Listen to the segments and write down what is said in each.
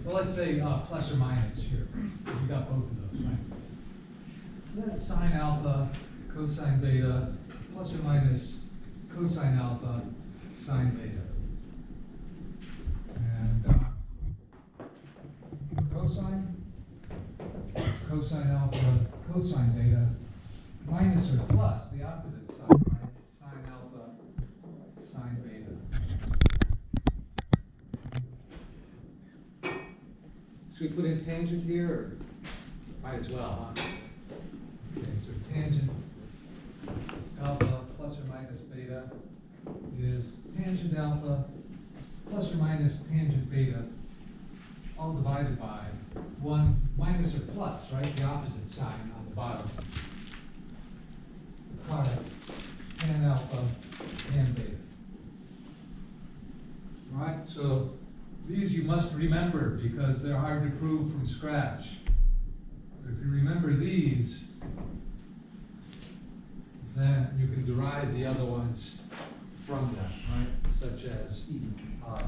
well, let's say plus or minus here. We got both of those, right? So that's sine alpha, cosine beta, plus or minus cosine alpha, sine beta. And cosine, cosine alpha, cosine beta, minus or plus, the opposite side, right? Sine alpha, sine beta. Should we put in tangent here, or might as well, huh? Okay, so tangent alpha plus or minus beta is tangent alpha plus or minus tangent beta, all divided by 1 minus or plus, right? The opposite sign on the bottom. The product tan alpha, tan beta. All right, so these you must remember because they're hard to prove from scratch. If you remember these, then you can derive the other ones from them, right? Such as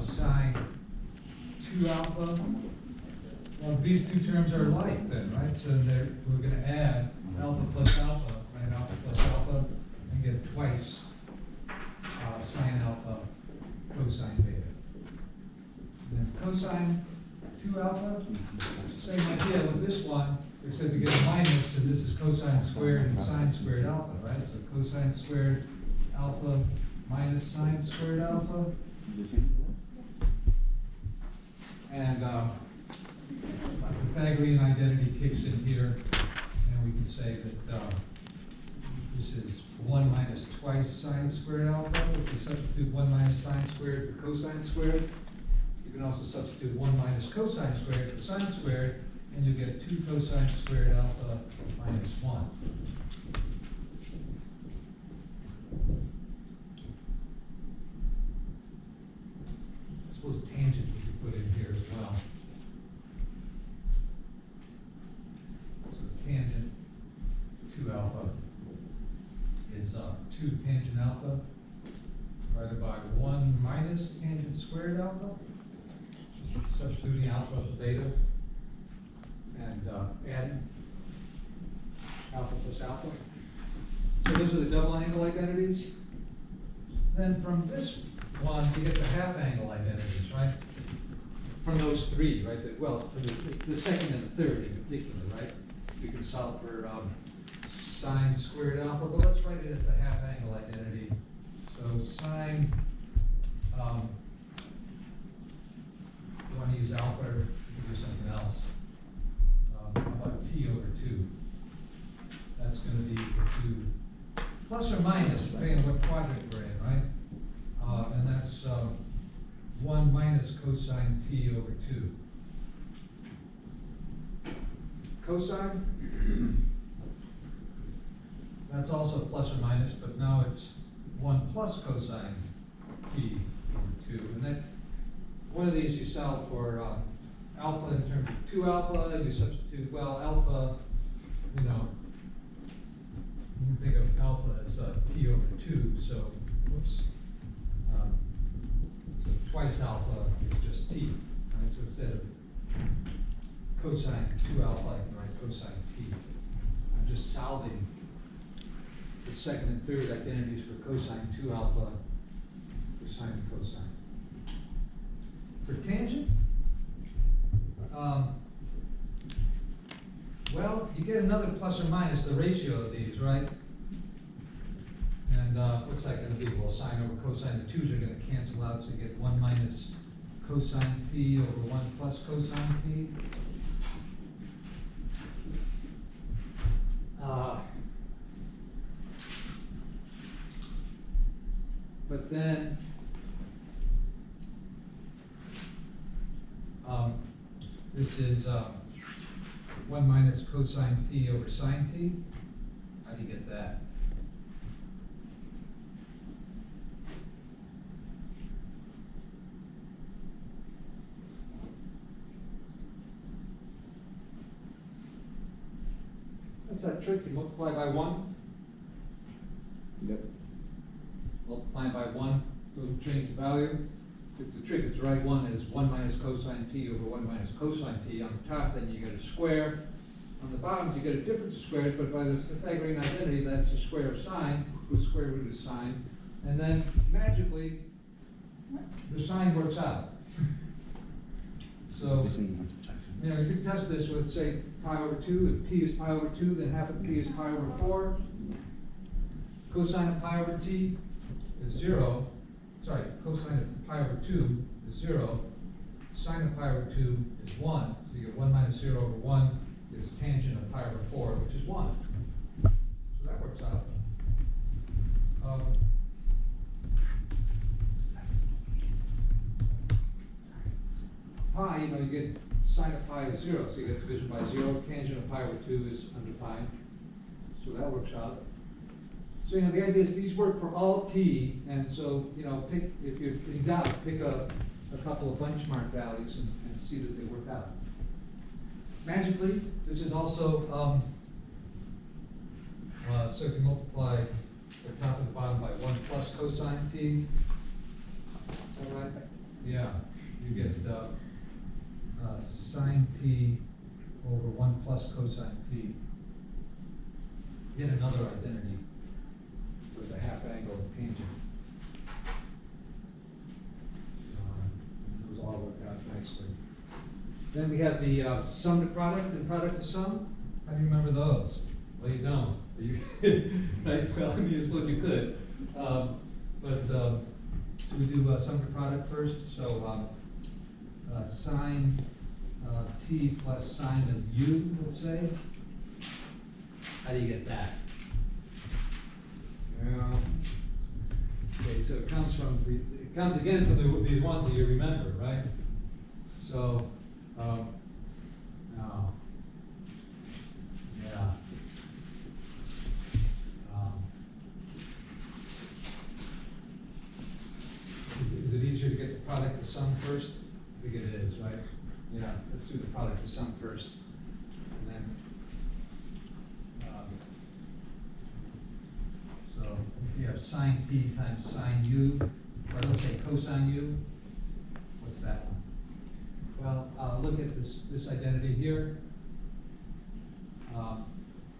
sine 2 alpha. Well, these two terms are alike then, right? So we're going to add alpha plus alpha, right? Alpha plus alpha, and get twice sine alpha, cosine beta. And then cosine 2 alpha, same idea with this one, except we get a minus, and this is cosine squared and sine squared alpha, right? So cosine squared alpha minus sine squared alpha. And the Pythagorean identity kicks in here, and we can say that this is 1 minus twice sine squared alpha. If you substitute 1 minus sine squared for cosine squared, you can also substitute 1 minus cosine squared for sine squared, and you get 2 cosine squared alpha minus 1. I suppose tangent we could put in here as well. So tangent 2 alpha is 2 tangent alpha divided by 1 minus tangent squared alpha. Substituting alpha for beta and adding alpha plus alpha. So those are the double angle identities. Then from this one, you get the half angle identities, right? From those three, right? Well, for the second and the third in particular, right? We can solve for sine squared alpha, but let's write it as the half angle identity. So sine, you want to use alpha, or you can do something else. How about t over 2? That's going to be equal to plus or minus, depending on what quadrant we're in, right? And that's 1 minus cosine t over 2. Cosine, that's also plus or minus, but now it's 1 plus cosine t over 2. And that one of these you solve for alpha in terms of 2 alpha, you substitute, well, alpha, you know, you can think of alpha as t over 2, so, whoops. So twice alpha is just t, right? So instead of cosine 2 alpha, I can write cosine t. I'm just solving the second and third identities for cosine 2 alpha, for sine and cosine. For tangent, well, you get another plus or minus the ratio of these, right? And what's that going to be? Well, sine over cosine, the 2's are going to cancel out, so you get 1 minus cosine t over 1 plus cosine t. But then, this is 1 minus cosine t over sine t. How do you get that? That's that trick. You multiply by 1. Yep. Multiply by 1, go change the value. the trick is to write one as 1 minus cosine t over 1 minus cosine t on the top, then you get a square. On the bottom, you get a difference of squares, but by the Pythagorean identity, that's the square of sine, whose square root is sine. And then magically, the sine works out. So, you know, you can test this with, say, pi over 2. If t is pi over 2, then half of t is pi over 4. Cosine of pi over t is 0. Sorry, cosine of pi over 2 is 0. Sine of pi over 2 is 1. So you get 1 minus 0 over 1 is tangent of pi over 4, which is 1. So that works out. Pi, you know, you get sine of pi is 0, so you get division by 0. Tangent of pi over 2 is undefined. So that works out. So, you know, the idea is these work for all t, and so, you know, pick, if you're in doubt, pick a couple of benchmark values and see that they work out. Magically, this is also, so if you multiply the top and the bottom by 1 plus cosine t, is that right? Yeah, you get sine t over 1 plus cosine t. Get another identity with a half angle of tangent. Those all work out nicely. Then we have the sum to product and product to sum. How do you remember those? Well, you don't. Right? Well, I mean, I suppose you could. So we do sum to product first. So sine t plus sine of u, let's say. How do you get that? Well, okay, so it comes again from these ones that you remember, right? So, now, yeah. Is it easier to get the product to sum first? I think it is, right? Yeah, let's do the product to sum first. And then, so if you have sine t times sine u, or let's say cosine u, what's that one? Well, look at this identity here,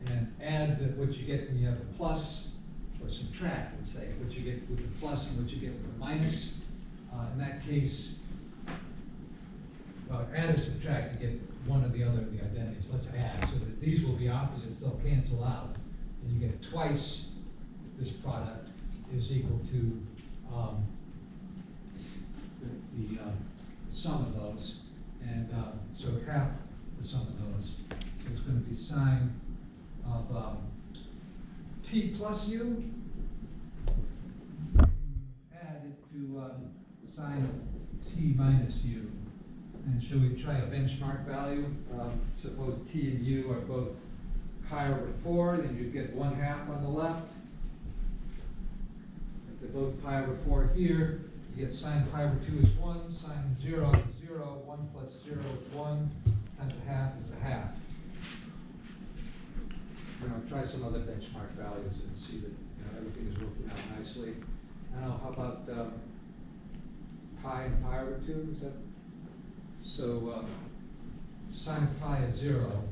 and add what you get when you have a plus, or subtract, let's say, what you get with the plus and what you get with the minus. In that case, add or subtract, you get one or the other of the identities. Let's add, so that these will be opposites, they'll cancel out. And you get twice this product is equal to the sum of those. And so half the sum of those. So it's going to be sine of t plus u added to sine of t minus u. And shall we try a benchmark value? Suppose t and u are both pi over 4, then you get 1/2 on the left. If they're both pi over 4 here, you get sine pi over 2 is 1, sine 0 is 0, 1 plus 0 is 1, times a half is a half. You know, try some other benchmark values and see that, you know, everything is working out nicely. I don't know, how about pi and pi over 2? Is that? So sine of pi is 0,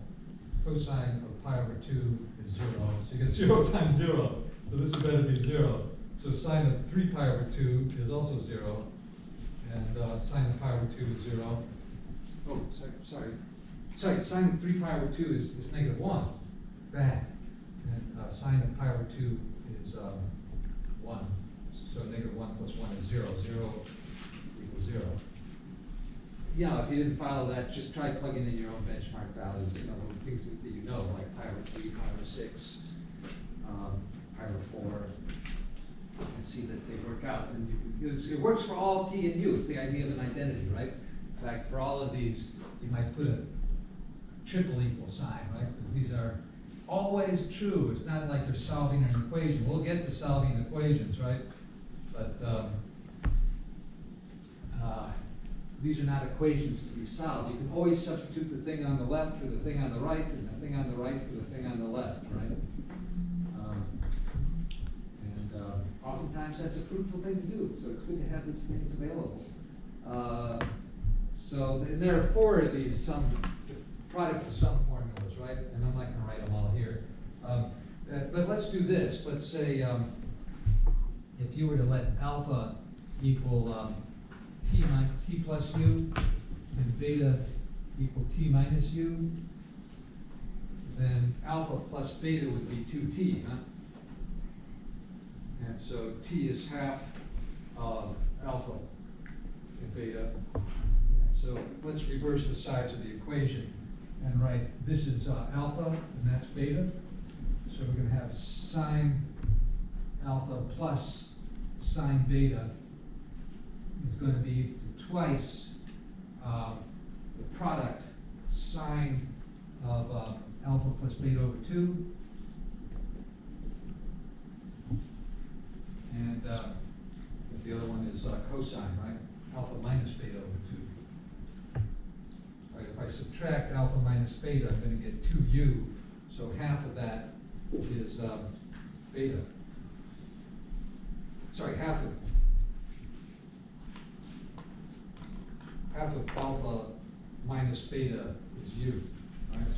cosine of pi over 2 is 0. So you get 0 times 0. So this is better to be 0. So sine of 3 pi over 2 is also 0. And sine of pi over 2 is 0. Oh, sorry, sine of 3 pi over 2 is negative 1. Bad. And sine of pi over 2 is 1. So negative 1 plus 1 is 0. 0 equals 0. Yeah, if you didn't follow that, just try plugging in your own benchmark values, you know, things that you know, like pi over 3, pi over 6, pi over 4, and see that they work out. And it works for all t and u. It's the idea of an identity, right? In fact, for all of these, you might put a triple equal sign, right? Because these are always true. It's not like you're solving an equation. We'll get to solving equations, right? But these are not equations to be solved. You can always substitute the thing on the left for the thing on the right, and the thing on the right for the thing on the left, right? Oftentimes that's a fruitful thing to do, so it's good to have these things available. So there are four of these product of sum formulas, right? And I'm not gonna write them all here. But let's do this. Let's say, if you were to let alpha equal t plus u and beta equal t minus u, then alpha plus beta would be 2t, huh? And so t is half of alpha and beta. And so let's reverse the sides of the equation and write, this is alpha and that's beta. So we're gonna have sine alpha plus sine beta is going to be twice the product sine of alpha plus beta over 2. And the other one is cosine, right? Alpha minus beta over 2. All right, if I subtract alpha minus beta, I'm going to get 2u. So half of that is beta. Sorry, half of alpha minus beta is u, right? So